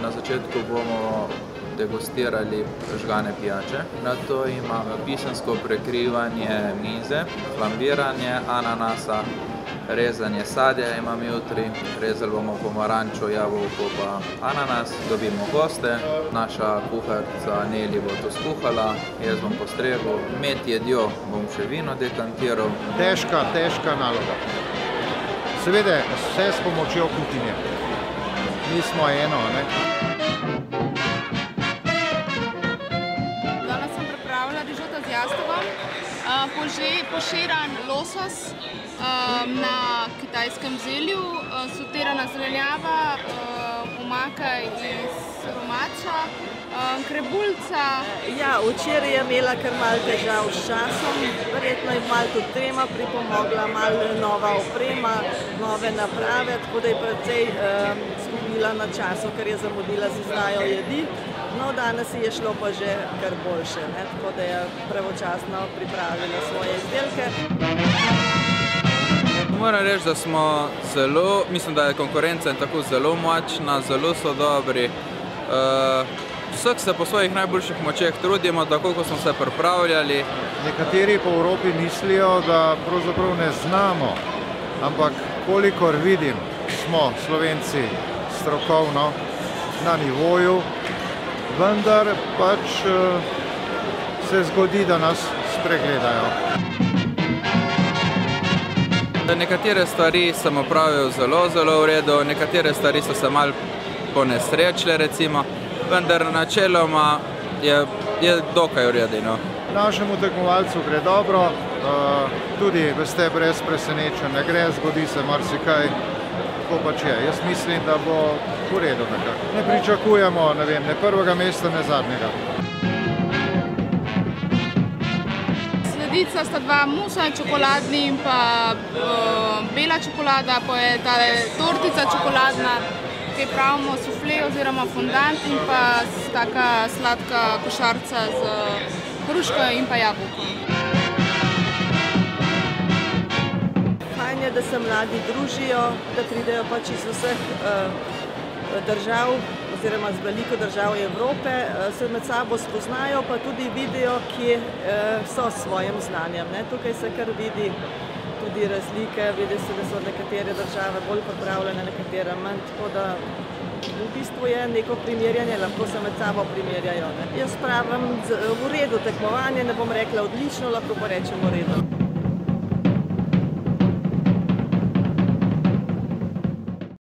na začetku bomo degustirali žgane pijače. Na to imamo pisansko prekrivanje mize, flambiranje ananasa, rezanje sadja imam jutri, rezali bomo pomarančo, jabolko pa ananas, dobimo goste, naša kuharica Neli bo to skuhala, jaz bom postregel, med jedjo bom še vino dekantiral. Težka naloga. Seveda, vse s pomočjo kuhinje. Mi smo eno, ne? Danes sem pripravila rižota z jastogom, poširan losos na kitajskem zelju, sotirana zelenjava, omaka iz romača, krebulca. Ja, včeraj je imela kar malo težav s časom, verjetno je malo tudi trema pripomogla, malo nova oprema, nove naprave, tako da je precej izgubila na času, ker je zamudila z izdajo jedi. No, danes je šlo pa že kar boljše, ne? Tako da je pravočasno pripravila svoje izdelke. Moram reči, da smo zelo, mislim, da je konkurenca tako zelo močna, zelo so dobri. Vsak se po svojih najboljših močeh trudimo, tako kot smo se pripravljali. Nekateri po Evropi mislijo, da pravzaprav ne znamo, ampak kolikor vidim, smo Slovenci strokovno na nivoju, vendar pač se zgodi, da nas spregledajo. Nekatere stvari sem opravil zelo v redu, nekatere stvari so se malo ponesrečile, recimo, vendar načeloma je dokaj v redu, no. Našemu tekmovalcu gre dobro, tudi veste, brez presenečenja ne gre, zgodi se marsikaj, tako pač je. Jaz mislim, da bo v redu nekako. Ne pričakujemo, ne vem, ne prvega mesta, ne zadnjega. Sledica sta dva musa, čokoladni in pa bela čokolada, pa je tale tortica čokoladna, ki pravimo sufle oziroma fondant in pa taka sladka košarica z hruško in pa jabolkom. Fajn je, da se mladi družijo, da pridejo pač iz vseh držav oziroma z veliko držav Evrope, se med sabo spoznajo, pa tudi vidijo, kje so s svojim znanjem. Tukaj se kar vidi tudi razlike, vidi se, da so nekatere države bolj pripravljene, nekatere manj, tako da v bistvu je neko primerjanje, lahko se med sabo primerjajo. Jaz pravim v redu tekmovanje, ne bom rekla odlično, lahko pa rečem v redu.